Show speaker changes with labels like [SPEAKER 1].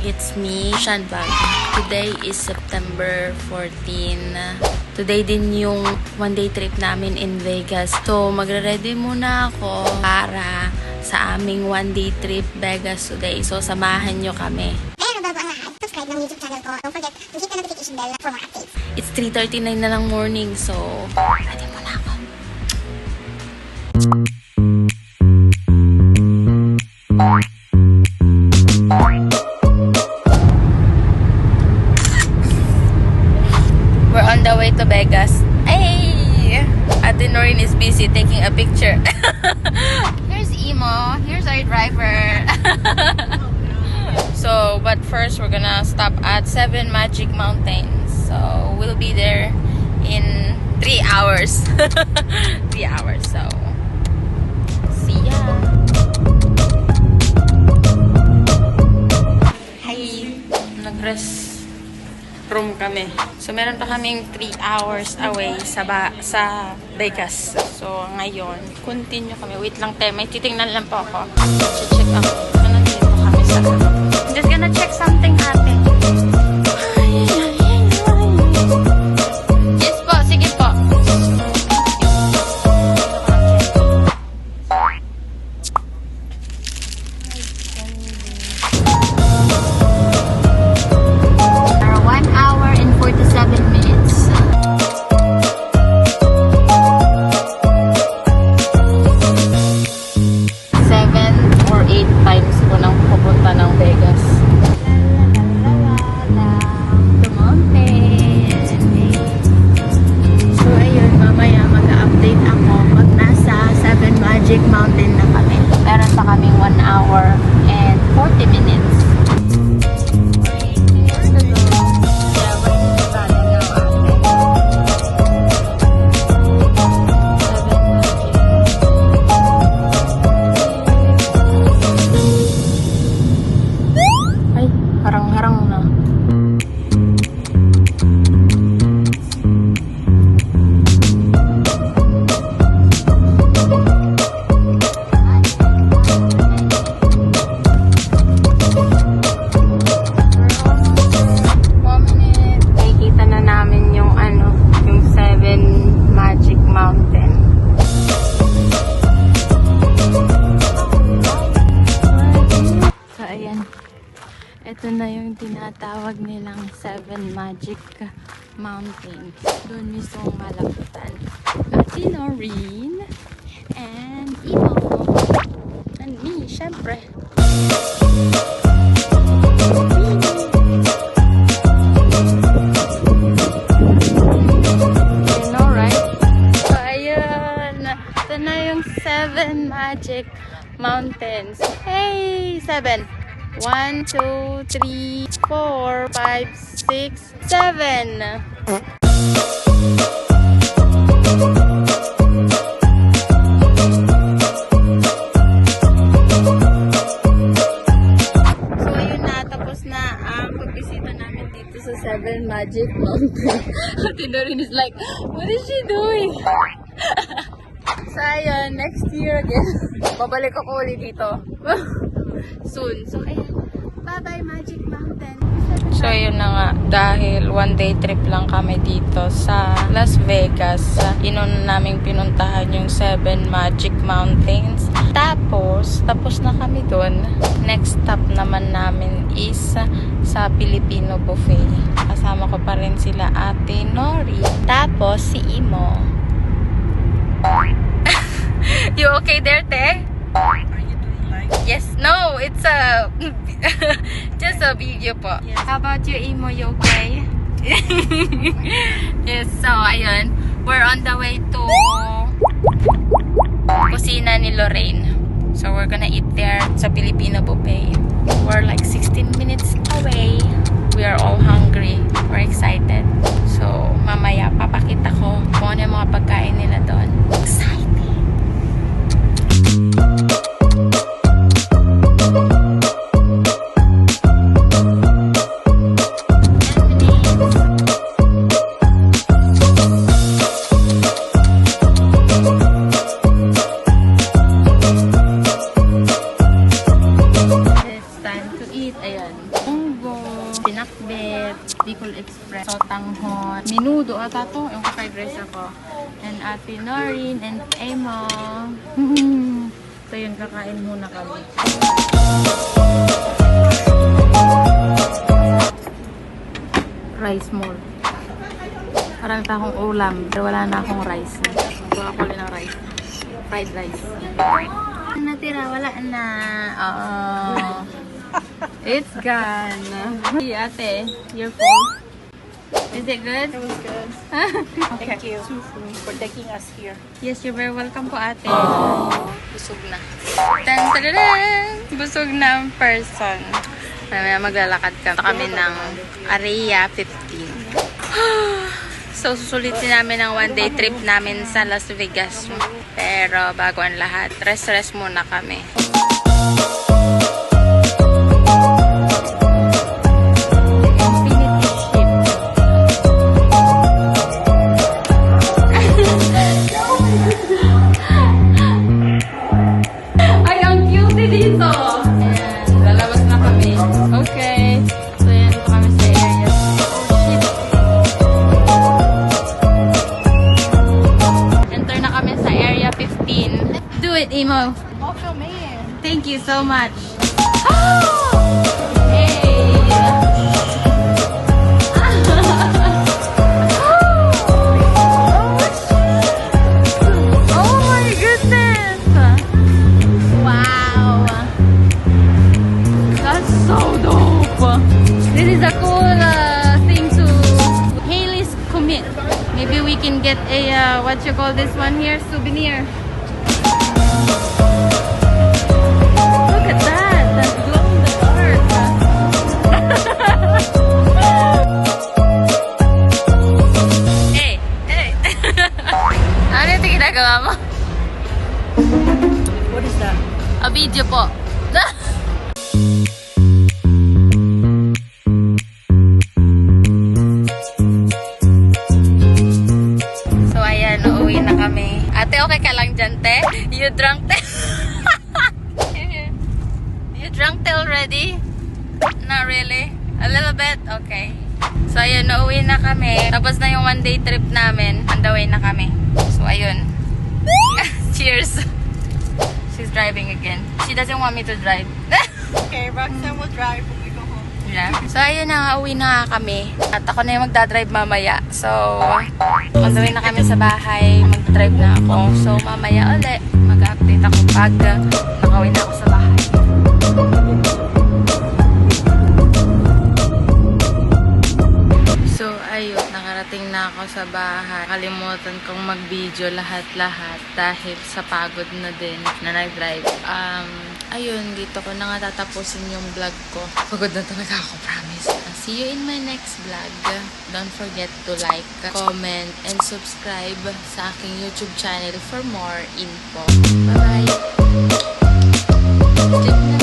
[SPEAKER 1] It's me, Shanbag. Today is September 14. Today din yung one-day trip namin in Vegas. So, magre-ready muna ako para sa aming one-day trip Vegas today. So, samahan nyo kami.
[SPEAKER 2] Pero bago ang lahat, subscribe ng YouTube channel ko. Don't forget to hit the notification bell for more updates.
[SPEAKER 1] It's 3:39 na ng morning. So, ready muna ako. We're on the way to Vegas. Hey! Ate Noreen is busy taking a picture. Here's Imo. Here's our driver. So, but first we're gonna stop at 7 Magic Mountains. So, we'll be there in 3 hours. 3 hours. So, see ya. Hi! Nag-rest room kami. So, meron pa kaming 3 hours away sa Vegas. So, ngayon, continue kami. Wait lang, te. May titingnan lang po ako. Check ako. So, nandito kami sa... Just gonna check something, ate. Yes po. Sige po. Mountain na kami. Meron pa kaming 1 hour and 40 minutes. Ay, harang-harang na. Ito na yung tinatawag nilang 7 Magic Mountains. Doon mismo malapitan. Ate Noreen and Imo. And me, syempre. You know, right? So, ayun. Ito na yung 7 Magic Mountains. Hey! 7! 1, 2, 3, 4, 5, 6, 7. So, ayun na. Tapos na ang pagbisita namin dito sa 7 Magic Mountain. Ate Noreen is like, what is she doing? So, ayun. Next year again. Babalik ako ulit dito. Soon. So, ayun. Bye-bye, Magic Mountain. So, yun na nga. Dahil one day trip lang kami dito sa Las Vegas. Inuna namin pinuntahan yung 7 Magic Mountains. Tapos na kami doon. Next stop naman namin is sa Filipino Buffet. Kasama ko pa rin sila Ate Nori. Tapos si Imo. You okay there, te? Yes, no, it's a just a video po. Yes. How about you, Imo? You okay? Yes, so ayun, we're on the way to kusina ni Lorraine. So we're gonna eat there sa Filipino Buffet. We're like 16 minutes away. We are all hungry. We're excited. So mamaya papakita ko kung ano yung mga pagkain nila doon. Exciting! pinakbet, Bicol Express, sotanghon, minudo ata to, yung fried rice ako. And Ate Noreen and Emma. So yun, kakain muna kami. Rice mall. Parang akong ulam, pero wala na akong rice. Kuha ko lang ng rice. Fried rice. Natira, wala na. It's gone. Hey, ate, your phone. Is it good?
[SPEAKER 3] It was good. Thank you for taking us here.
[SPEAKER 1] Yes, you're very welcome po, ate. Busog na. Tan tararan! Busog na ang person. Mamaya maglalakad kami ng Area 15. So, susulitin namin ang one-day trip namin sa Las Vegas. Pero bago ang lahat, rest muna kami. Ay, ang cute dito! Ayan, lalabas na kami. Okay. So, yan, dito kami sa area. Oh, shit. Enter na kami sa area 15. Do it, Imo.
[SPEAKER 3] Also, man.
[SPEAKER 1] Thank you so much. Hey! Oh my goodness! Wow! That's so dope! This is a cool thing to Haley's commit. Maybe we can get a, what you call this one here? Souvenir. Look at that! That's glow in the dark! Hey! Hey! Ano ito ginagawa mo?
[SPEAKER 3] What is that?
[SPEAKER 1] A video po. So ayan, uuwi na kami. Ate, okay ka lang dyan, te? You drunk, te? You drunk, te, already? Not really? A little bit? Okay. So ayun, uuwi na kami. Tapos na yung one-day trip namin. On the way na kami. So ayun. Cheers! She's driving again. She doesn't want me to drive.
[SPEAKER 3] Okay, Roxanne will drive when we go home.
[SPEAKER 1] Yeah. So, ayun na, uwi na nga kami. At ako na yung magdadrive mamaya. So, on the way na kami sa bahay. Mag-drive na ako. So, mamaya ulit, mag-update ako pag nakauwi na ako sa bahay. So, ayun, nakarating na ako sa bahay. Kalimutan kong mag-video lahat-lahat dahil sa pagod na din na nag-drive. Ayun, dito ko na nga tatapusin yung vlog ko. Pagod na talaga ako, promise. See you in my next vlog. Don't forget to like, comment, and subscribe sa aking YouTube channel for more info. Bye-bye! Sleep na